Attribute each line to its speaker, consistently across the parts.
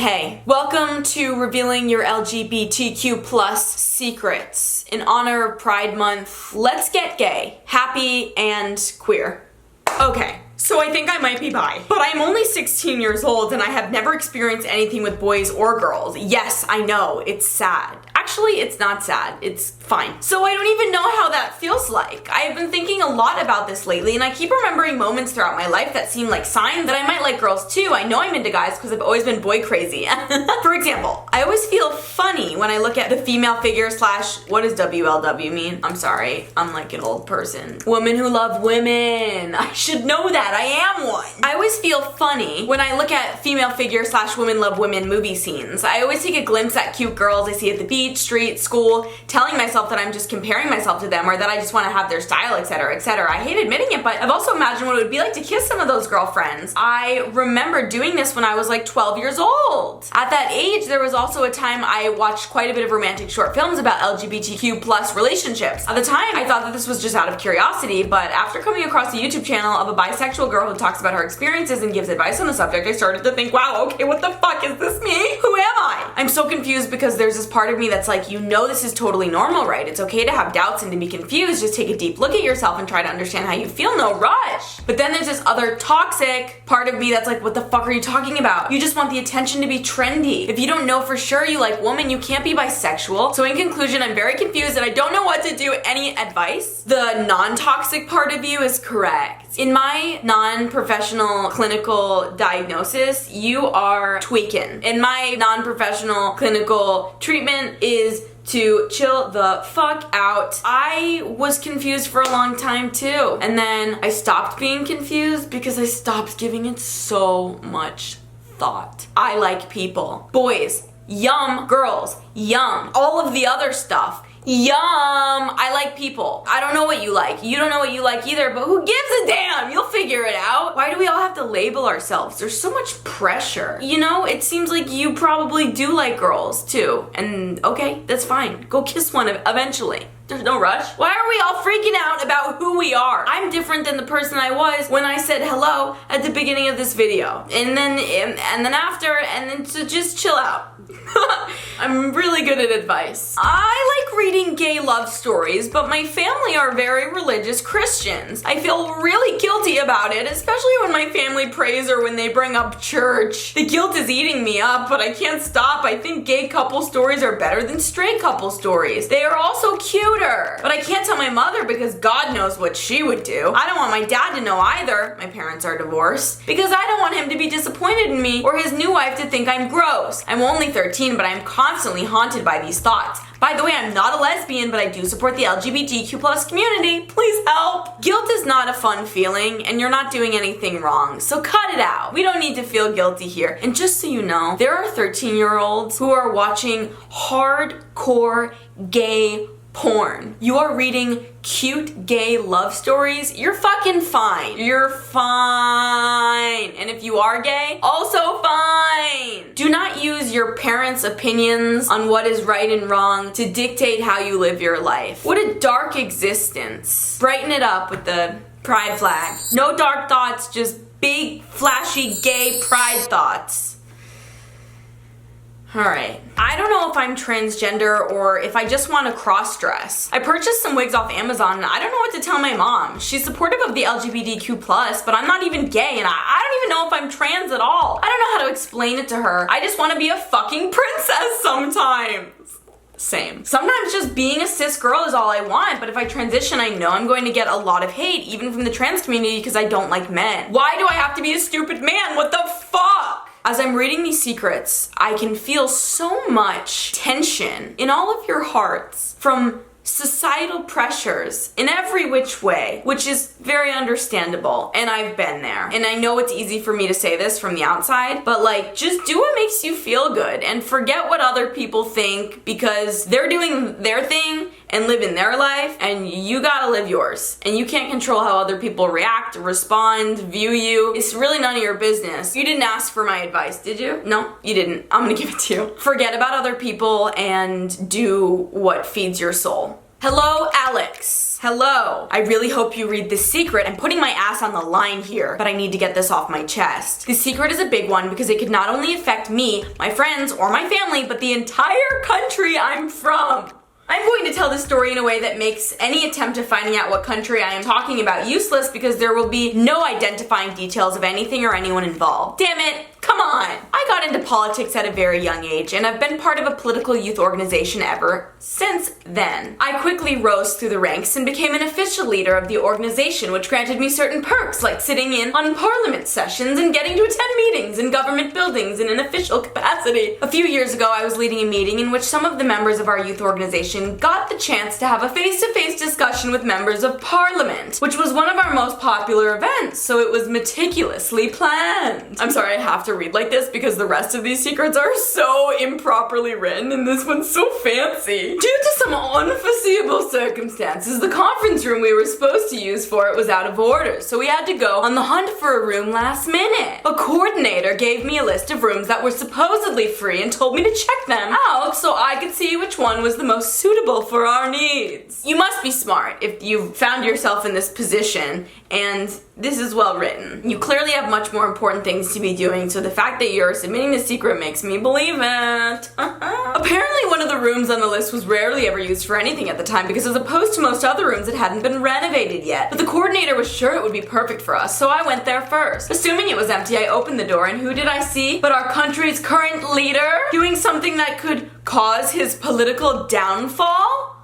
Speaker 1: Hey, welcome to revealing your LGBTQ plus secrets. In honor of Pride Month, let's get gay, happy, and queer. Okay, so I think I might be bi, but I'm only 16 years old and I have never experienced anything with boys or girls. Yes, I know, it's sad. Actually, it's not sad, it's fine. So I don't even know how that feels like. I've been thinking a lot about this lately and I keep remembering moments throughout my life that seem like signs that I might like girls too. I know I'm into guys because I've always been boy crazy. For example, I always feel funny when I look at the female figure / what does WLW mean? I'm sorry, I'm like an old person. Women who love women. I should know that, I am one. I always feel funny when I look at female figure / women love women movie scenes. I always take a glimpse at cute girls I see at the beach, street, school, telling myself that I'm just comparing myself to them or that I just want to have their style, etc., etc. I hate admitting it, but I've also imagined what it would be like to kiss some of those girlfriends. I remember doing this when I was like 12 years old. At that age, there was also a time I watched quite a bit of romantic short films about LGBTQ plus relationships. At the time, I thought that this was just out of curiosity, but after coming across a YouTube channel of a bisexual girl who talks about her experiences and gives advice on the subject, I started to think, wow, okay, what the fuck is this me? Who am I? I'm so confused because there's this part of me that's like, you know this is totally normal, right? It's okay to have doubts and to be confused. Just take a deep look at yourself and try to understand how you feel. No rush. But then there's this other toxic part of me that's like, what the fuck are you talking about? You just want the attention to be trendy. If you don't know for sure you like women, you can't be bisexual. So in conclusion, I'm very confused and I don't know what to do. Any advice? The non-toxic part of you is correct. In my non-professional clinical diagnosis, you are tweaking. In my non-professional clinical treatment is to chill the fuck out. I was confused for a long time too. And then I stopped being confused because I stopped giving it so much thought. I like people. Boys, yum. Girls, yum. All of the other stuff, yum. I like people. I don't know what you like. You don't know what you like either, but who gives a damn? You'll figure it out. Why do we all have to label ourselves? There's so much pressure. You know, it seems like you probably do like girls too. And okay, that's fine. Go kiss one eventually. There's no rush. Why are we all freaking out about who we are? I'm different than the person I was when I said hello at the beginning of this video. And then after, and then to just chill out. I'm really good at advice. I like reading gay love stories, but my family are very religious Christians. I feel really guilty about it, especially when my family prays or when they bring up church. The guilt is eating me up, but I can't stop. I think gay couple stories are better than straight couple stories. They are also cuter. But I can't tell my mother because God knows what she would do. I don't want my dad to know either. My parents are divorced. Because I don't want him to be disappointed in me or his new wife to think I'm gross. I'm only 13, but I'm constantly haunted by these thoughts. By the way, I'm not a lesbian, but I do support the LGBTQ plus community. Please help. Guilt is not a fun feeling, and you're not doing anything wrong, so cut it out. We don't need to feel guilty here. And just so you know, there are 13-year-olds who are watching hardcore gay porn. You are reading cute gay love stories. You're fucking fine. You're fine. And if you are gay, also fine. Do not use your parents' opinions on what is right and wrong to dictate how you live your life. What a dark existence. Brighten it up with the pride flag. No dark thoughts, just big, flashy, gay pride thoughts. Alright. I don't know if I'm transgender or if I just want to cross-dress. I purchased some wigs off Amazon and I don't know what to tell my mom. She's supportive of the LGBTQ+, but I'm not even gay and I don't even know if I'm trans at all. I don't know how to explain it to her. I just want to be a fucking princess sometimes. Same. Sometimes just being a cis girl is all I want, but if I transition, I know I'm going to get a lot of hate, even from the trans community, because I don't like men. Why do I have to be a stupid man? What the fuck? As I'm reading these secrets, I can feel so much tension in all of your hearts from societal pressures in every which way, which is very understandable, and I've been there. And I know it's easy for me to say this from the outside, but like, just do what makes you feel good and forget what other people think because they're doing their thing and living their life, and you gotta live yours. And you can't control how other people react, respond, view you. It's really none of your business. You didn't ask for my advice, did you? No, you didn't. I'm gonna give it to you. Forget about other people and do what feeds your soul. Hello, Alex. Hello. I really hope you read this secret. I'm putting my ass on the line here, but I need to get this off my chest. This secret is a big one because it could not only affect me, my friends, or my family, but the entire country I'm from. I'm going to tell this story in a way that makes any attempt at finding out what country I am talking about useless because there will be no identifying details of anything or anyone involved. Damn it, come on! I got into politics at a very young age and I've been part of a political youth organization ever since then. I quickly rose through the ranks and became an official leader of the organization, which granted me certain perks like sitting in on parliament sessions and getting to attend meetings in government buildings in an official capacity. A few years ago, I was leading a meeting in which some of the members of our youth organization got the chance to have a face-to-face discussion with members of parliament, which was one of our most popular events, so it was meticulously planned. I'm sorry I have to read like this because the rest of these secrets are so improperly written and this one's so fancy. Due to some unforeseeable circumstances, the conference room we were supposed to use for it was out of order, so we had to go on the hunt for a room last minute. A coordinator gave me a list of rooms that were supposedly free and told me to check them out so I could see which one was the most suitable for our needs. You must be smart if you've found yourself in this position, and this is well written. You clearly have much more important things to be doing, so the fact that you're submitting the secret makes me believe it. Apparently one of the rooms on the list was rarely ever used for anything at the time because as opposed to most other rooms it hadn't been renovated yet. But the coordinator was sure it would be perfect for us, so I went there first. Assuming it was empty, I opened the door and who did I see but our country's current leader doing something that could cause his political downfall?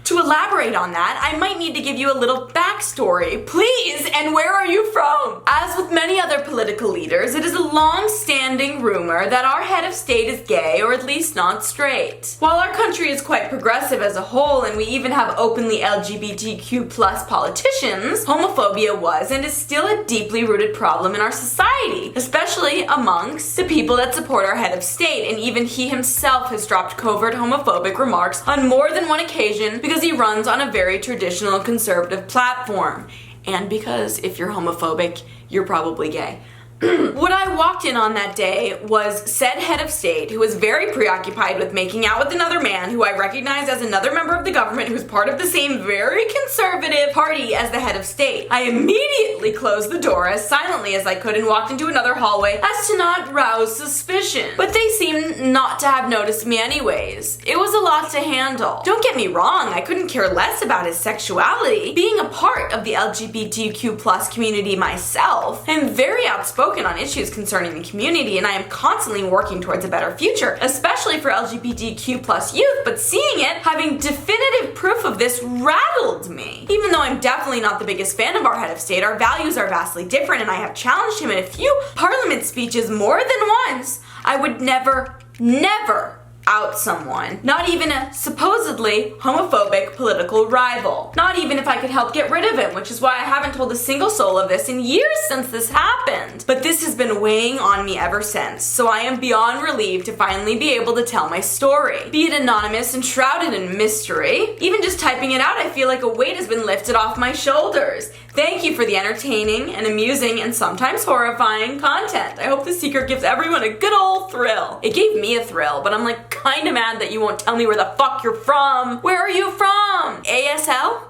Speaker 1: To elaborate on that, I might need to give you a little backstory. Please, and where are you from? As with many other political leaders, it is a long-standing rumor that our head of state is gay, or at least not straight. While our country is quite progressive as a whole, and we even have openly LGBTQ plus politicians, homophobia was and is still a deeply rooted problem in our society, especially amongst the people that support our head of state, and even he himself has dropped covert homophobic remarks on more than one occasion because he runs on a very traditional conservative platform. And because if you're homophobic, you're probably gay. What I walked in on that day was said head of state who was very preoccupied with making out with another man who I recognized as another member of the government who's part of the same very conservative party as the head of state. I immediately closed the door as silently as I could and walked into another hallway as to not rouse suspicion. But they seemed not to have noticed me anyways. It was a lot to handle. Don't get me wrong, I couldn't care less about his sexuality. Being a part of the LGBTQ plus community myself, I'm very outspoken on issues concerning the community and I am constantly working towards a better future, especially for LGBTQ plus youth, but seeing it, having definitive proof of this rattled me. Even though I'm definitely not the biggest fan of our head of state, our values are vastly different and I have challenged him in a few parliament speeches more than once. I would never out someone. Not even a supposedly homophobic political rival. Not even if I could help get rid of him, which is why I haven't told a single soul of this in years since this happened. But this has been weighing on me ever since, so I am beyond relieved to finally be able to tell my story. Be it anonymous and shrouded in mystery, even just typing it out I feel like a weight has been lifted off my shoulders. Thank you for the entertaining and amusing and sometimes horrifying content. I hope this secret gives everyone a good old thrill. It gave me a thrill, but I'm like kinda mad that you won't tell me where the fuck you're from. Where are you from? ASL?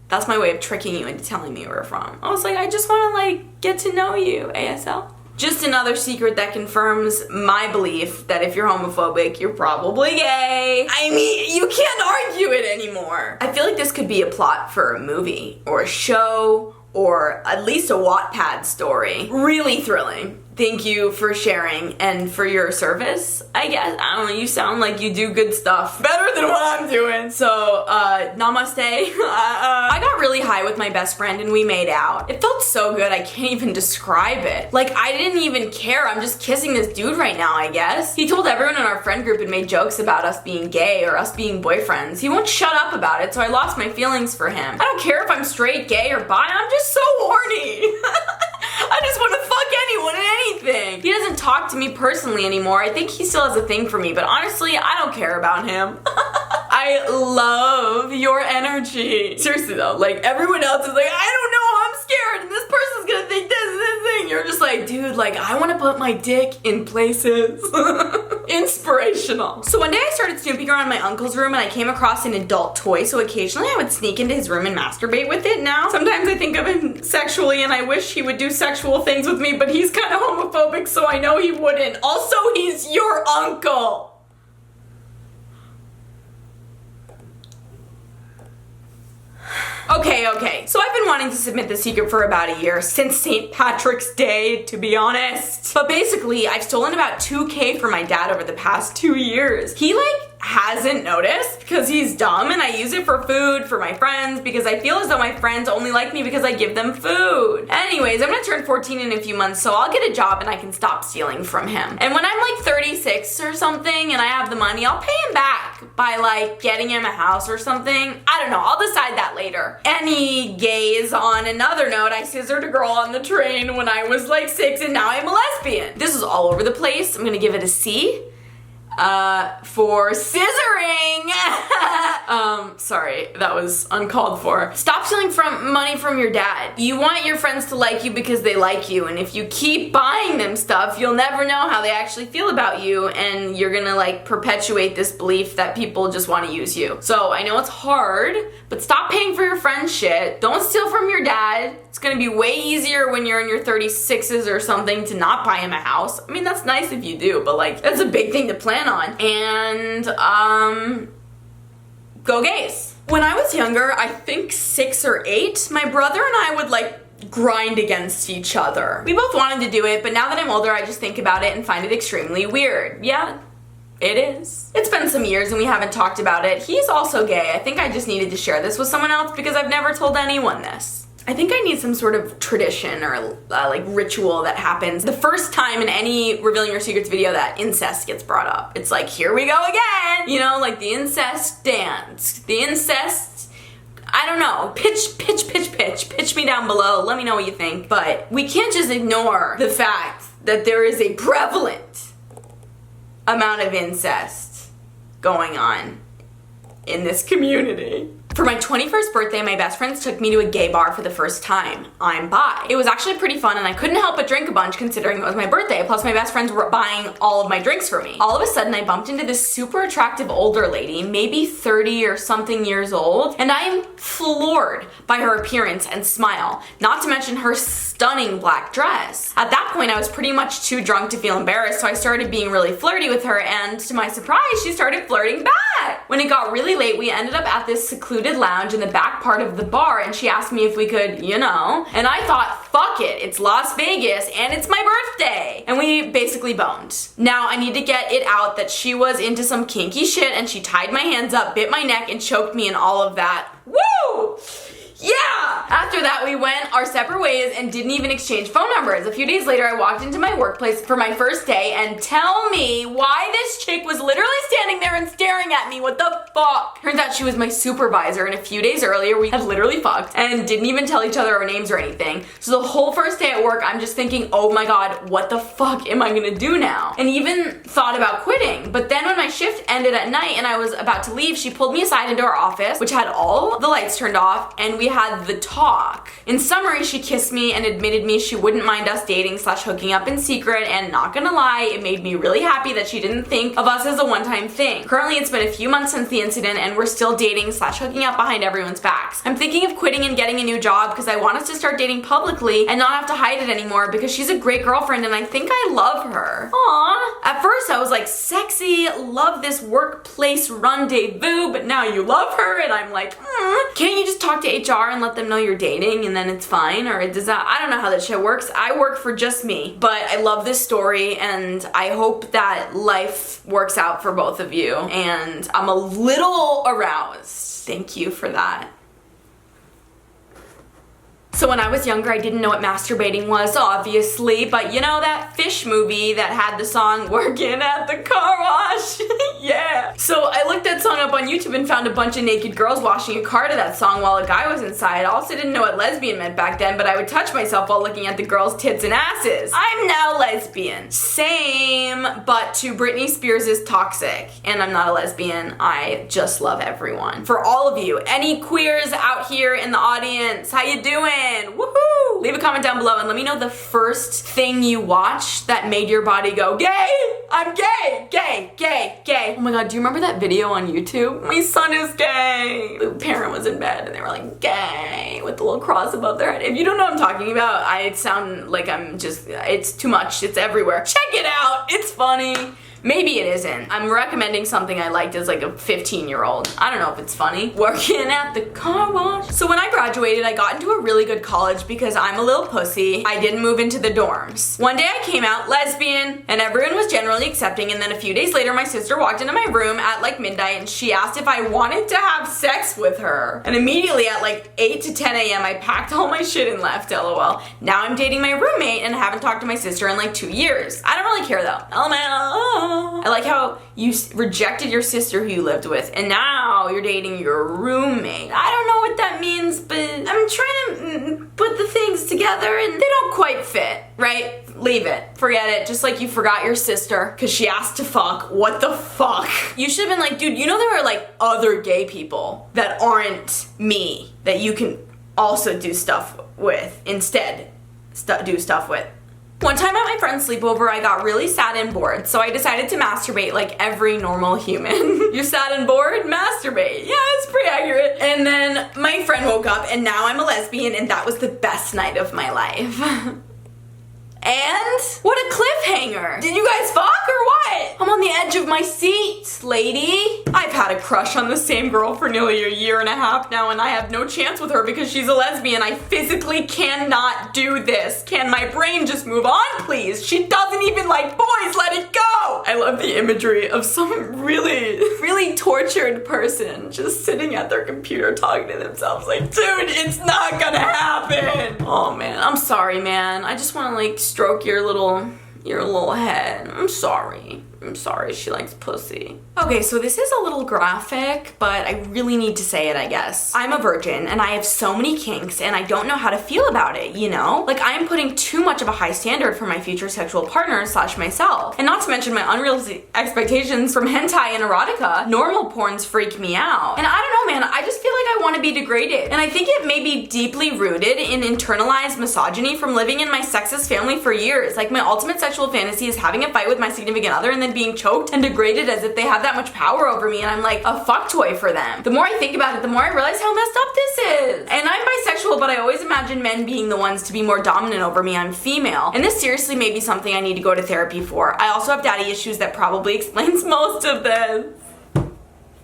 Speaker 1: That's my way of tricking you into telling me where you're from. I was like, I just wanna like get to know you, ASL. Just another secret that confirms my belief that if you're homophobic, you're probably gay. I mean, you can't argue it anymore. I feel like this could be a plot for a movie or a show or at least a Wattpad story. Really thrilling. Thank you for sharing and for your service, I guess. I don't know, you sound like you do good stuff. Better than what I'm doing. So, namaste. I got really high with my best friend and we made out. It felt so good, I can't even describe it. Like, I didn't even care. I'm just kissing this dude right now, I guess. He told everyone in our friend group and made jokes about us being gay or us being boyfriends. He won't shut up about it, so I lost my feelings for him. I don't care if I'm straight, gay, or bi. I'm just so horny. I just want to fuck anyone and anything. He doesn't talk to me personally anymore. I think he still has a thing for me, but honestly, I don't care about him. I love your energy. Seriously though, like everyone else is like, I don't know, I'm scared, and this person's gonna think this and this thing. You're just like, dude, like I want to put my dick in places. inspirational. So one day I started snooping around my uncle's room and I came across an adult toy, so occasionally I would sneak into his room and masturbate with it. Now, sometimes I think of him sexually and I wish he would do sexual things with me, but he's kind of homophobic, so I know he wouldn't. Also, he's your uncle. Okay, so I've been wanting to submit the secret for about a year, since St. Patrick's Day, to be honest. But basically, I've stolen about $2K from my dad over the past 2 years. He, hasn't noticed because he's dumb, and I use it for food for my friends because I feel as though my friends only like me because I give them food. Anyways, I'm gonna turn 14 in a few months, so I'll get a job and I can stop stealing from him. And when I'm 36 or something and I have the money, I'll pay him back by getting him a house or something. I don't know, I'll decide that later. Any gays on another note, I scissored a girl on the train when I was 6 and now I'm a lesbian. This is all over the place. I'm gonna give it a C. For scissoring. Sorry, that was uncalled for. Stop stealing money from your dad. You want your friends to like you because they like you, and if you keep buying them stuff, you'll never know how they actually feel about you, and you're gonna perpetuate this belief that people just want to use you. So I know it's hard, but stop paying for your friend's shit. Don't steal from your dad. It's gonna be way easier when you're in your 36s or something to not buy him a house. I mean, that's nice if you do, but that's a big thing to plan on. And go gays. When I was younger, I think 6 or 8, my brother and I would grind against each other. We both wanted to do it, but now that I'm older, I just think about it and find it extremely weird. Yeah, it is. It's been some years and we haven't talked about it. He's also gay. I think I just needed to share this with someone else because I've never told anyone this. I think I need some sort of tradition or ritual that happens the first time in any Revealing Your Secrets video that incest gets brought up. It's here we go again! You know, the incest dance. The incest, I don't know, pitch me down below, let me know what you think. But we can't just ignore the fact that there is a prevalent amount of incest going on in this community. For my 21st birthday, my best friends took me to a gay bar for the first time. I'm bi. It was actually pretty fun and I couldn't help but drink a bunch considering it was my birthday, plus my best friends were buying all of my drinks for me. All of a sudden, I bumped into this super attractive older lady, maybe 30 or something years old, and I am floored by her appearance and smile, not to mention her stunning black dress. At that point, I was pretty much too drunk to feel embarrassed, so I started being really flirty with her, and to my surprise, she started flirting back. When it got really late, we ended up at this secluded lounge in the back part of the bar, and she asked me if we could, and I thought, fuck it, it's Las Vegas and it's my birthday. And we basically boned. Now I need to get it out that she was into some kinky shit and she tied my hands up, bit my neck, and choked me and all of that. Woo! Yeah! After that, we went our separate ways and didn't even exchange phone numbers. A few days later, I walked into my workplace for my first day, and tell me why this chick was literally standing there and staring at me. What the fuck? Turns out she was my supervisor, and a few days earlier, we had literally fucked and didn't even tell each other our names or anything. So the whole first day at work, I'm just thinking, oh my god, what the fuck am I gonna do now? And even thought about quitting. But then when my shift ended at night and I was about to leave, she pulled me aside into our office, which had all the lights turned off, and we had the talk. In summary, she kissed me and admitted me she wouldn't mind us dating / hooking up in secret, and not gonna lie, it made me really happy that she didn't think of us as a one-time thing. Currently, it's been a few months since the incident and we're still dating / hooking up behind everyone's backs. I'm thinking of quitting and getting a new job because I want us to start dating publicly and not have to hide it anymore because she's a great girlfriend and I think I love her. Aww. At first, I was like, sexy, love this workplace rendezvous, but now you love her and I'm like, can't you just talk to HR and let them know you're dating and then it's fine? Or does that, I don't know how that shit works. I work for just me, but I love this story and I hope that life works out for both of you, and I'm a little aroused. Thank you for that. So when I was younger, I didn't know what masturbating was, obviously, but you know that Fish movie that had the song "Working at the Car Wash"? Yeah. So I looked that song up on YouTube and found a bunch of naked girls washing a car to that song while a guy was inside. I also didn't know what lesbian meant back then, but I would touch myself while looking at the girls' tits and asses. I'm now lesbian. Same, but to Britney Spears is toxic. And I'm not a lesbian. I just love everyone. For all of you, any queers out here in the audience, how you doing? Woohoo! Leave a comment down below and let me know the first thing you watched that made your body go, gay! I'm gay! Gay! Gay! Gay! Oh my god, do you remember that video on YouTube? My son is gay! The parent was in bed and they were like, gay! With the little cross above their head. If you don't know what I'm talking about, I sound like I'm just, it's too much. It's everywhere. Check it out! It's funny. Maybe it isn't. I'm recommending something I liked as like a 15-year-old. I don't know if it's funny. Working at the car wash. So when I graduated, I got into a really good college because I'm a little pussy. I didn't move into the dorms. One day I came out lesbian and everyone was generally accepting, and then a few days later my sister walked into my room at like midnight and she asked if I wanted to have sex with her. And immediately at like 8 to 10 a.m. I packed all my shit and left, lol. Now I'm dating my roommate and haven't talked to my sister in like 2 years. I don't really care though. LMAO. I like how you rejected your sister who you lived with and now you're dating your roommate. I don't know what that means, but I'm trying to put the things together and they don't quite fit, right? Leave it. Forget it. Just like you forgot your sister because she asked to fuck. What the fuck? You should have been like, dude, you know there are like other gay people that aren't me that you can also do stuff with instead. Do stuff with. One time at my friend's sleepover, I got really sad and bored, so I decided to masturbate like every normal human. You're sad and bored? Masturbate. Yeah, it's pretty accurate. And then my friend woke up and now I'm a lesbian and that was the best night of my life. And what a cliffhanger. Did you guys fuck or what? I'm on the edge of my seat, lady. I've had a crush on the same girl for nearly a year and a half now and I have no chance with her because she's a lesbian. I physically cannot do this. Can my brain just move on, please? She doesn't even like boys. Let it go. I love the imagery of some really tortured person just sitting at their computer talking to themselves like, dude, it's not gonna happen. Oh man, I'm sorry, man. I just wanna like stroke your little head. I'm sorry. She likes pussy. Okay, so this is a little graphic, but I really need to say it, I guess. I'm a virgin and I have so many kinks and I don't know how to feel about it, you know? Like I am putting too much of a high standard for my future sexual partner / myself. And not to mention my unrealistic expectations from hentai and erotica. Normal porns freak me out. And I don't know, man, I just feel like I want to be degraded. And I think it may be deeply rooted in internalized misogyny from living in my sexist family for years. Like my ultimate sexual fantasy is having a fight with my significant other and then being choked and degraded as if they have that much power over me and I'm like a fuck toy for them. The more I think about it, the more I realize how messed up this is. And I'm bisexual, but I always imagine men being the ones to be more dominant over me. I'm female. And this seriously may be something I need to go to therapy for. I also have daddy issues that probably explains most of this.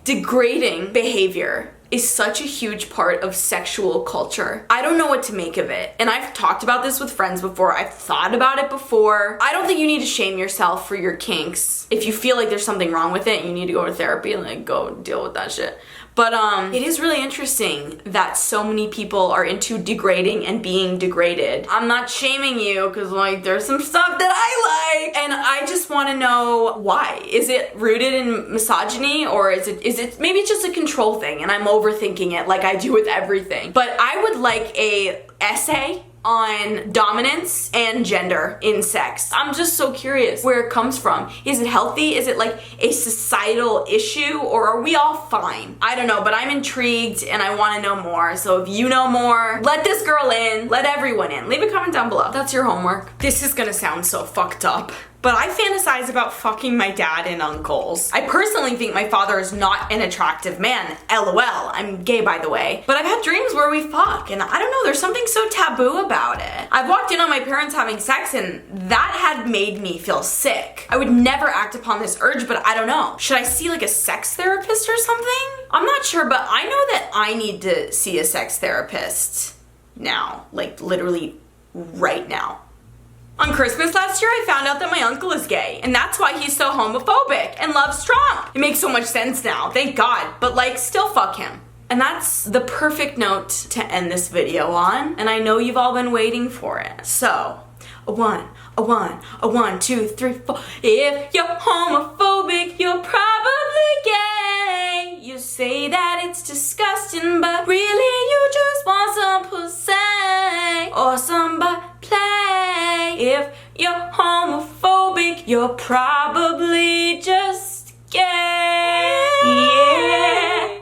Speaker 1: Degrading behavior is such a huge part of sexual culture. I don't know what to make of it. And I've talked about this with friends before. I've thought about it before. I don't think you need to shame yourself for your kinks. If you feel like there's something wrong with it, you need to go to therapy and like go deal with that shit. But it is really interesting that so many people are into degrading and being degraded. I'm not shaming you because like there's some stuff that I like and I just want to know why. Is it rooted in misogyny or is it maybe it's just a control thing and I'm overthinking it like I do with everything. But I would like a essay on dominance and gender in sex. I'm just so curious where it comes from. Is it healthy? Is it like a societal issue or are we all fine? I don't know, but I'm intrigued and I want to know more. So if you know more, let this girl in, let everyone in. Leave a comment down below. That's your homework. This is gonna sound so fucked up, but I fantasize about fucking my dad and uncles. I personally think my father is not an attractive man. LOL. I'm gay, by the way. But I've had dreams where we fuck, and I don't know, there's something so taboo about it. I've walked in on my parents having sex, and that had made me feel sick. I would never act upon this urge, but I don't know. Should I see like a sex therapist or something? I'm not sure, but I know that I need to see a sex therapist now. Like, literally right now. On Christmas last year, I found out that my uncle is gay, and that's why he's so homophobic and loves Trump. It makes so much sense now, thank God, but like, still fuck him. And that's the perfect note to end this video on, and I know you've all been waiting for it. So, a one, two, three, four. If you're homophobic, you're probably gay. You question, but really you just want some pussy or some butt play. If you're homophobic, you're probably